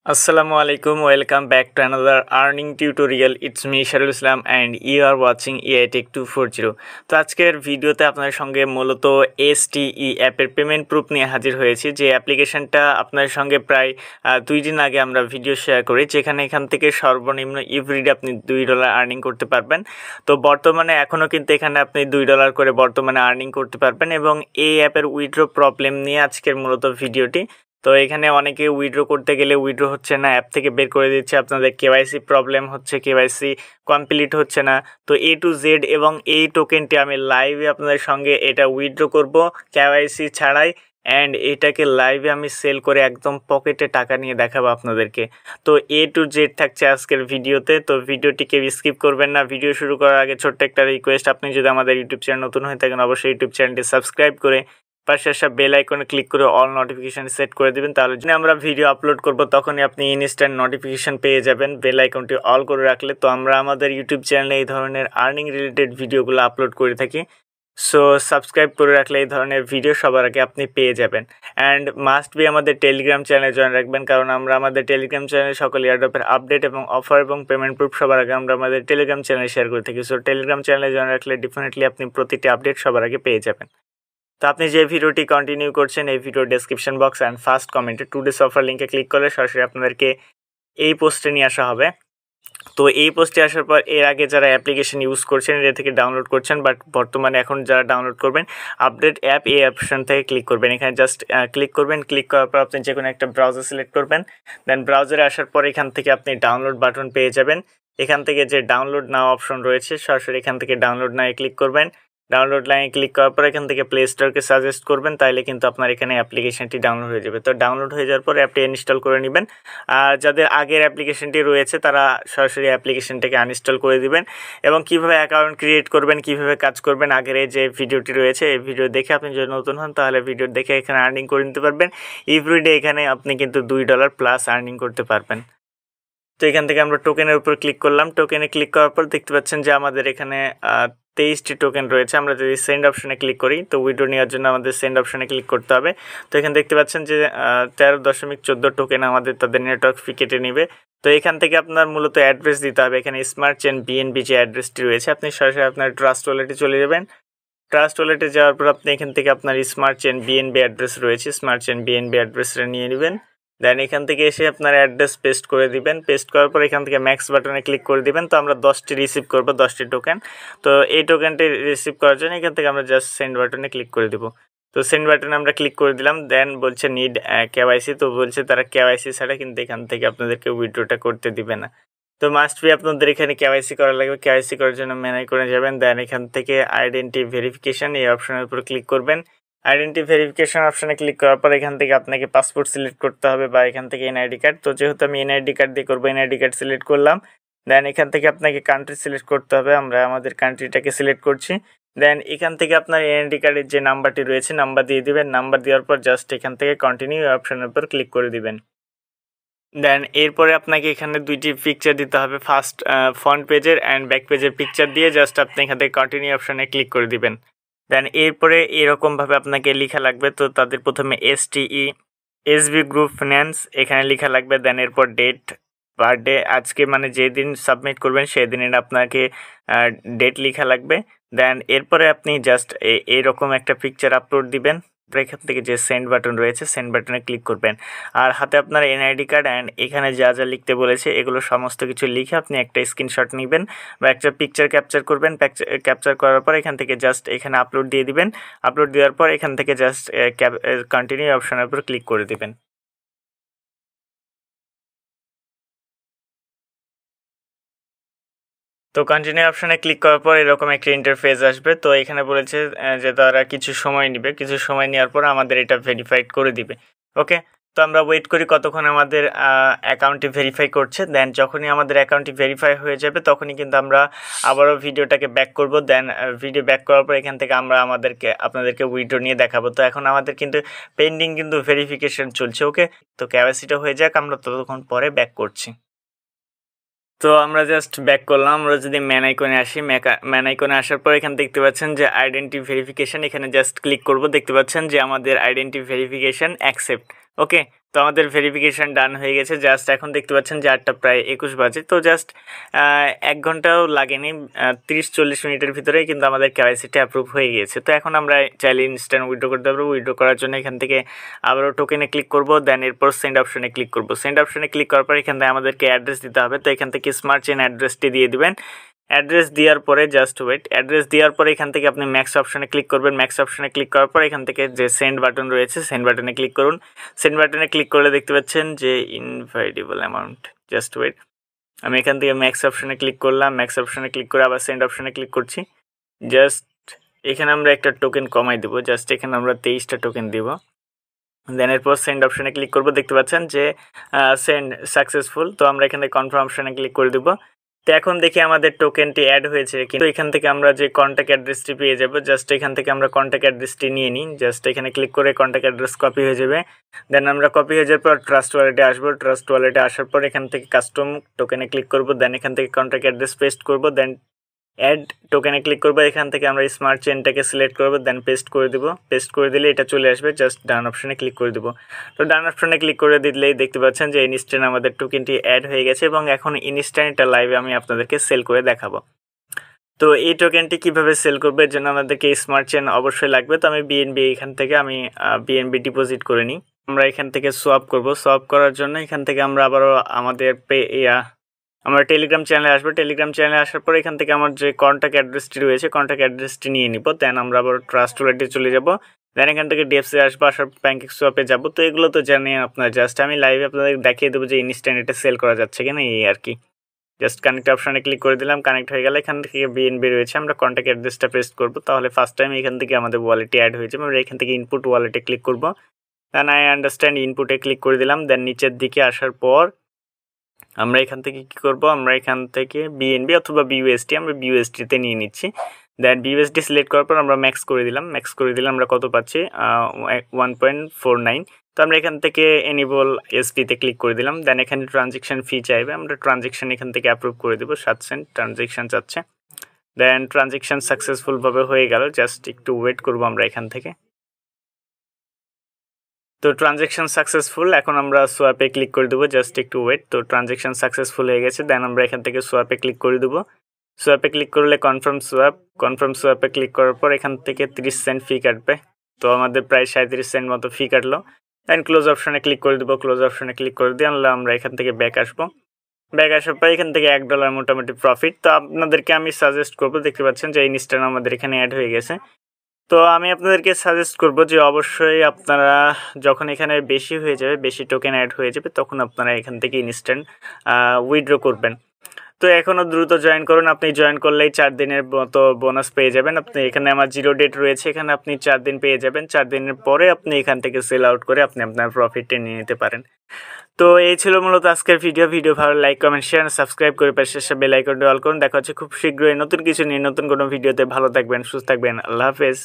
Asalamualaikum, welcome back to another earning tutorial. It's me Esarul and you are watching AI Tech 240. তো আজকের ভিডিওতে আপনাদের সঙ্গে মূলত STE অ্যাপের পেমেন্ট প্রুফ নিয়ে হাজির হয়েছি, যে অ্যাপ্লিকেশনটা আপনাদের সঙ্গে প্রায় 2 দিন আগে আমরা ভিডিও শেয়ার করি, যেখানে এখান থেকে সর্বনিম্ন এভরিডে আপনি $2 আর্নিং করতে পারবেন। তো বর্তমানে এখনও কিন্তু এখানে আপনি $2 করে বর্তমানে আর্নিং করতে পারবেন, এবং এই অ্যাপের উইথড্র প্রবলেম নিয়ে আজকের মূলত ভিডিওটি। তো এখানে অনেকে উইথড্র করতে গেলে উইথড্র হচ্ছে না, অ্যাপ থেকে বের করে দিচ্ছে, আপনাদের KYC প্রবলেম হচ্ছে, KYC কমপ্লিট হচ্ছে না। তো A2Z এবং এই টোকেনটি আমি লাইভে আপনাদের সঙ্গে এটা উইথড্র করব KYC ছাড়াই, অ্যান্ড এটাকে লাইভে আমি সেল করে একদম পকেটে টাকা নিয়ে দেখাবো আপনাদেরকে। তো A2Z থাকছে আজকের ভিডিওতে, তো ভিডিওটি কেউ স্কিপ করবেন না। ভিডিও শুরু করার আগে ছোট্ট একটা রিকোয়েস্ট, আপনি যদি আমাদের ইউটিউব চ্যানেল নতুন হয়ে থাকেন অবশ্যই ইউটিউব চ্যানেলটি সাবস্ক্রাইব করে পাশে আসা বেল আইকনে ক্লিক করে অল নোটিফিকেশন সেট করে দিবেন, তাহলে যখন আমরা ভিডিও আপলোড করব তখনই আপনি ইনস্ট্যান্ট নোটিফিকেশন পেয়ে যাবেন বেল আইকনটি অল করে রাখলে। তো আমরা আমাদের ইউটিউব চ্যানেলে এই ধরনের আর্নিং রিলেটেড ভিডিওগুলো আপলোড করে থাকি, সো সাবস্ক্রাইব করে রাখলে এই ধরনের ভিডিও সবার আগে আপনি পেয়ে যাবেন। অ্যান্ড মাস্ট বি আমাদের টেলিগ্রাম চ্যানেলে জয়েন রাখবেন, কারণ আমরা আমাদের টেলিগ্রাম চ্যানেলে সকল এয়ারড্রপের আপডেট এবং অফার এবং পেমেন্ট প্রুফ সবার আগে আমরা আমাদের টেলিগ্রাম চ্যানেলে শেয়ার করে থাকি। সো টেলিগ্রাম চ্যানেলে জয়েন রাখলে ডেফিনেটলি আপনি প্রতিটি আপডেট সবার আগে পেয়ে যাবেন। তো আপনি যে ভিডিওটি কন্টিনিউ করছেন এই ভিডিওর ডেসক্রিপশন বক্স অ্যান্ড ফার্স্ট কমেন্টে টুডেস অফার লিঙ্কে ক্লিক করলে সরাসরি আপনাদেরকে এই পোস্টে নিয়ে আসা হবে। তো এই পোস্টে আসার পর এর আগে যারা অ্যাপ্লিকেশন ইউজ করছেন এটা থেকে ডাউনলোড করছেন, বাট বর্তমানে এখন যারা ডাউনলোড করবেন আপডেট অ্যাপ এই অপশন থেকে ক্লিক করবেন। এখানে জাস্ট ক্লিক করবেন, ক্লিক করার পর আপনি যে কোনো একটা ব্রাউজার সিলেক্ট করবেন, দেন ব্রাউজারে আসার পর এখান থেকে আপনি ডাউনলোড বাটন পেয়ে যাবেন। এখান থেকে যে ডাউনলোড নাও অপশন রয়েছে সরাসরি এখান থেকে ডাউনলোড নাও ক্লিক করবেন। ডাউনলোড লাইনে ক্লিক করার পর এখান থেকে প্লে স্টোরকে সাজেস্ট করবেন, তাইলে কিন্তু আপনার এখানে অ্যাপ্লিকেশনটি ডাউনলোড হয়ে যাবে। তো ডাউনলোড হয়ে যাওয়ার পর অ্যাপটি ইনস্টল করে নেবেন। আর যাদের আগের অ্যাপ্লিকেশনটি রয়েছে তারা সরাসরি অ্যাপ্লিকেশনটাকে আনইনস্টল করে দিবেন। এবং কিভাবে অ্যাকাউন্ট ক্রিয়েট করবেন, কিভাবে কাজ করবেন, আগের এই যে ভিডিওটি রয়েছে এই ভিডিও দেখে আপনি যদি নতুন হন তাহলে ভিডিও দেখে এখানে আর্নিং করে নিতে পারবেন। এভরিডে এখানে আপনি কিন্তু $2 প্লাস আর্নিং করতে পারবেন। তো এখান থেকে আমরা টোকেনের উপর ক্লিক করলাম। টোকেনে ক্লিক করার পর দেখতে পাচ্ছেন যে আমাদের এখানে 23টি টোকেন রয়েছে। আমরা যদি সেন্ড অপশনে ক্লিক করি, তো উইথড্র নেওয়ার জন্য আমাদের সেন্ড অপশনে ক্লিক করতে হবে। তো এখানে দেখতে পাচ্ছেন যে 13.14 টোকেন আমাদের তাদের নেটওয়ার্ক ফি কেটে নেবে। তো এখান থেকে আপনার মূলত অ্যাড্রেস দিতে হবে। এখানে স্মার্ট চেন BNB যে অ্যাড্রেসটি রয়েছে আপনি সরাসরি আপনার ট্রাস্ট ওয়ালেটে চলে যাবেন। ট্রাস্ট ওয়ালেটে যাওয়ার পর আপনি এখান থেকে আপনার স্মার্ট চেন BNB অ্যাড্রেস রয়েছে, স্মার্ট চেন BNB অ্যাড্রেসটা নিয়ে নেবেন। দেন এখান থেকে এসে আপনার অ্যাড্রেস পেস্ট করে দিবেন। পেস্ট করার পর এখান থেকে ম্যাক্স বাটনে ক্লিক করে দিবেন। তো আমরা 10টি রিসিভ করব, 10টি টোকেন। তো এই টোকেনটি রিসিভ করার জন্য এখান থেকে আমরা জাস্ট সেন্ড বাটনে ক্লিক করে দেবো। তো সেন্ড বাটনে আমরা ক্লিক করে দিলাম। দেন বলছে নিড KYC, তো বলছে তারা KYC ছাড়া কিন্তু এখান থেকে আপনাদেরকে উইথড্রটা করতে দিবে না। তো মাস্ট বি আপনাদের এখানে KYC করা লাগবে। KYC করার জন্য মেনু করে যাবেন। দেন এখান থেকে আইডেন্টি ভেরিফিকেশন এই অপশনের উপর ক্লিক করবেন। আইডেন্টি ভেরিফিকেশন অপশনে ক্লিক করার পর এখান থেকে আপনাকে পাসপোর্ট সিলেক্ট করতে হবে বা এখান থেকে NID কার্ড। তো যেহেতু আমি NID কার্ড দিয়ে করবো, NID কার্ড সিলেক্ট করলাম। দেন এখান থেকে আপনাকে কান্ট্রি সিলেক্ট করতে হবে, আমরা আমাদের কান্ট্রিটাকে সিলেক্ট করছি। দেন এখান থেকে আপনার NID কার্ডের যে নাম্বারটি রয়েছে নাম্বার দিয়ে দিবেন। নাম্বার দেওয়ার পর জাস্ট এখান থেকে কন্টিনিউ অপশনের উপর ক্লিক করে দিবেন। দেন এরপরে আপনাকে এখানে 2টি পিকচার দিতে হবে, ফার্স্ট ফ্রন্ট পেজের অ্যান্ড ব্যাক পেজের পিকচার দিয়ে জাস্ট আপনি এখান থেকে কন্টিনিউ অপশনে ক্লিক করে দিবেন। দেন এরপরে এরকমভাবে আপনাকে লেখা লাগবে। তো তাদের প্রথমে STE SB গ্রুপ ফিন্যান্স এখানে লেখা লাগবে। দেন এরপর ডেট পার ডে, আজকে মানে যেদিন সাবমিট করবেন সেই দিনের আপনাকে ডেট লেখা লাগবে। দেন এরপরে আপনি জাস্ট এরকম একটা পিকচার আপলোড দিবেন। এখান থেকে যে সেন্ড বাটন রয়েছে সেন্ড বাটনে ক্লিক করবেন। আর হাতে আপনার NID কার্ড অ্যান্ড এখানে যা যা লিখতে বলেছে এগুলো সমস্ত কিছু লিখে আপনি একটা স্ক্রিনশট নেবেন বা একটা পিকচার ক্যাপচার করবেন। ক্যাপচার করার পর এখান থেকে জাস্ট এখানে আপলোড দিয়ে দিবেন। আপলোড দেওয়ার পর এখান থেকে জাস্ট কন্টিনিউ অপশনের উপর ক্লিক করে দিবেন। তো কন্টিনিউ অপশনে ক্লিক করার পর এরকম একটা ইন্টারফেস আসবে। তো এখানে বলেছে যে তারা কিছু সময় নেবে, কিছু সময় নেওয়ার পর আমাদের এটা ভেরিফাইড করে দিবে। ওকে, তো আমরা ওয়েট করি কতক্ষণ আমাদের অ্যাকাউন্টটি ভেরিফাই করছে। দেন যখনই আমাদের অ্যাকাউন্টটি ভেরিফাই হয়ে যাবে তখনই কিন্তু আমরা আবারও ভিডিওটাকে ব্যাক করব। দেন ভিডিও ব্যাক করার পর এখান থেকে আমরা আপনাদেরকে উইথড্র নিয়ে দেখাবো। তো এখন আমাদের কিন্তু পেন্ডিং কিন্তু ভেরিফিকেশন চলছে। ওকে, তো KYCটা হয়ে যাক, আমরা ততক্ষণ পরে ব্যাক করছি। তো আমরা জাস্ট ব্যাক করলাম। আমরা যদি ম্যান আইকনে আসি, ম্যান আইকনে আসার পর এখানে দেখতে পাচ্ছেন যে আইডেন্টি ভেরিফিকেশন, এখানে জাস্ট ক্লিক করব। দেখতে পাচ্ছেন যে আমাদের আইডেন্টি ভেরিফিকেশন অ্যাকসেপ্ট ওকে, তো আমাদের ভেরিফিকেশন ডান হয়ে গেছে। জাস্ট এখন দেখতে পাচ্ছেন যে 8টা প্রায় 21 বাজে। তো জাস্ট 1 ঘন্টাও লাগেনি, 30-40 মিনিটের ভিতরেই কিন্তু আমাদের কেওয়াইসিটা অ্যাপ্রুভ হয়ে গিয়েছে। তো এখন আমরা চাইলে ইনস্ট্যান্ট উইথড্র করতে পারবো। উইথড্র করার জন্য এখান থেকে আবারও টোকেনে ক্লিক করব, দেন এরপর সেন্ড অপশনে ক্লিক করব। সেন্ড অপশনে ক্লিক করার পর এখান থেকে আমাদেরকে অ্যাড্রেস দিতে হবে। তো এখান থেকে স্মার্ট চেইন অ্যাড্রেসটি দিয়ে দিবেন। অ্যাড্রেস দেওয়ার পরে জাস্ট ওয়েট, অ্যাড্রেস দেওয়ার পরে এখান থেকে আপনি ম্যাক্স অপশনে ক্লিক করবেন। ম্যাক্স অপশনে ক্লিক করার পর এখান থেকে যে সেন্ড বাটন রয়েছে, সেন্ড বাটনে ক্লিক করুন। সেন্ড বাটনে ক্লিক করলে দেখতে পাচ্ছেন যে ইনভাইটেবল অ্যামাউন্ট। জাস্ট ওয়েট, আমি এখান থেকে ম্যাক্স অপশনে ক্লিক করলাম। ম্যাক্স অপশনে ক্লিক করে আবার সেন্ড অপশনে ক্লিক করছি। জাস্ট এখানে আমরা একটা টোকেন কমাই দেবো। জাস্ট এখানে আমরা 23টা টোকেন দিব। দেন এরপর সেন্ড অপশনে ক্লিক করব। দেখতে পাচ্ছেন যে সেন্ড সাকসেসফুল। তো আমরা এখানে কনফার্ম অপশনে ক্লিক করে দেবো। তো এখন দেখি আমাদের টোকেনটি অ্যাড হয়েছে, কিন্তু এখান থেকে আমরা যে কন্ট্যাক্ট অ্যাড্রেসটি পেয়ে যাব। জাস্ট এখান থেকে আমরা কন্ট্যাক্ট অ্যাড্রেসটি নিয়ে নিই। জাস্ট এখানে ক্লিক করে কন্ট্যাক্ট অ্যাড্রেস কপি হয়ে যাবে। দেন আমরা কপি হয়ে যাওয়ার পর ট্রাস্ট ওয়ালেটে আসবো। ট্রাস্ট ওয়ালেটে আসার পর এখান থেকে কাস্টম টোকেনে ক্লিক করব। দেন এখান থেকে কন্ট্যাক্ট অ্যাড্রেস পেস্ট করব। দেন অ্যাড টোকেনে ক্লিক করবো। এখান থেকে আমরা স্মার্ট চেনটাকে সিলেক্ট করবো, দেন পেস্ট করে দেবো। পেস্ট করে দিলে এটা চলে আসবে। জাস্ট ডান অপশনে ক্লিক করে দেবো। তো ডান অপশনে ক্লিক করে দিলেই দেখতে পাচ্ছেন যে ইনস্ট্যান্ট আমাদের টোকেনটি অ্যাড হয়ে গেছে এবং এখন ইনস্ট্যান্ট এটা লাইভে আমি আপনাদেরকে সেল করে দেখাবো। তো এই টোকেনটি কিভাবে সেল করবে, এর জন্য আমাদেরকে স্মার্ট চেন অবশ্যই লাগবে। তো আমি বিএনবি এখান থেকে আমি বিএনবি ডিপোজিট করে নিই। আমরা এখান থেকে সোয়াপ করব। সোয়াপ করার জন্য এখান থেকে আমরা আবারও আমাদের আমরা টেলিগ্রাম চ্যানেলে আসবো। টেলিগ্রাম চ্যানেলে আসার পর এখান থেকে আমার যে কন্ট্যাক্ট অ্যাড্রেসটি রয়েছে, কন্ট্যাক্ট অ্যাড্রেসটি নিয়ে নিব। দেন আমরা আবার ট্রাস্ট ওয়ালেটে চলে যাব। দেন এখান থেকে ডিএফসি আসবো, আসার ব্যাংক সোয়াপে যাব। তো এগুলো তো জানেন আপনারা। জাস্ট আমি লাইভে আপনাদের দেখিয়ে দেবো যে ইনস্ট্যান্ট এটা সেল করা যাচ্ছে কিনা, এই আর কি। জাস্ট কানেক্ট অপশানে ক্লিক করে দিলাম। কানেক্ট হয়ে গেলে এখান থেকে বিএনবি রয়েছে, আমরা কন্ট্যাক্ট অ্যাড্রেসটা পেস্ট করবো। তাহলে ফার্স্ট টাইম এখান থেকে আমাদের ওয়ালেটে অ্যাড হয়ে যাবে। আমরা এখান থেকে ইনপুট ওয়ালেটে ক্লিক করবো। দেন আই আন্ডারস্ট্যান্ড ইনপুটে ক্লিক করে দিলাম। দেন নিচের দিকে আসার পর আমরা এখান থেকে কি করব, আমরা এখান থেকে বিএনবি অথবা বিইউএসডি, আমরা বিইউএসডিতে নিয়ে নিচ্ছি। দেন বিইউএসডি সিলেক্ট করার পর আমরা ম্যাক্স করে দিলাম। ম্যাক্স করে দিলে আমরা কত পাচ্ছি, 1.49। তো আমরা এখান থেকে এনেবল এসপিতে ক্লিক করে দিলাম। দেন এখানে ট্রানজেকশন ফি চাইবে, আমরা ট্রানজেকশন এখান থেকে অ্যাপ্রুভ করে দেবো। 7 সেন্ট ট্রানজেকশন চাচ্ছে। দেন ট্রানজেকশন সাকসেসফুলভাবে হয়ে গেল। জাস্ট একটু ওয়েট করবো আমরা এখান থেকে। তো ট্রানজেকশন সাকসেসফুল। এখন আমরা সোয়াপে ক্লিক করে দেবো। জাস্ট একটু ওয়েট। তো ট্রানজেকশন সাকসেসফুল হয়ে গেছে। দেন আমরা এখান থেকে সোয়াপে ক্লিক করে দেবো। সোয়াপে ক্লিক করলে কনফার্ম সোয়াপ। কনফার্ম সোয়াপে ক্লিক করার পর এখান থেকে 30 সেন্ট ফি কাটবে। তো আমাদের প্রায় 37 সেন্ট মতো ফি কাটলো। দেন ক্লোজ অপশনে ক্লিক করে দেবো। ক্লোজ অপশনে ক্লিক করে দিয়ে আমরা এখান থেকে ব্যাক আসবো। ব্যাক আসার পর এখান থেকে $1 মোটামুটি প্রফিট। তো আপনাদেরকে আমি সাজেস্ট করবো, দেখতে পাচ্ছেন যে ইনস্ট্যান্ট আমাদের এখানে অ্যাড হয়ে গেছে। তো আমি আপনাদেরকে সাজেস্ট করব যে অবশ্যই আপনারা যখন এখানে বেশি হয়ে যাবে, বেশি টোকেন অ্যাড হয়ে যাবে, তখন আপনারা এখান থেকে ইনস্ট্যান্ট উইথড্র করবেন। তো এখনও দ্রুত জয়েন করুন। আপনি জয়েন করলেই 4 দিনের মতো বোনাস পেয়ে যাবেন। আপনি এখানে আমার 0 ডেট রয়েছে, এখানে আপনি 4 দিন পেয়ে যাবেন। 4 দিনের পরে আপনি এখান থেকে সেল আউট করে আপনি আপনার প্রফিটটা নিয়ে নিতে পারেন। তো এই ছিল মূলত আজকের ভিডিও ভালো লাইক কমেন্ট শেয়ার সাবস্ক্রাইব করে পাশে বেল আইকনটি অল করুন। দেখা হচ্ছে খুব শীঘ্রই নতুন কিছু নিয়ে নতুন কোনো ভিডিওতে। ভালো থাকবেন, সুস্থ থাকবেন। আল্লাহ হাফেজ।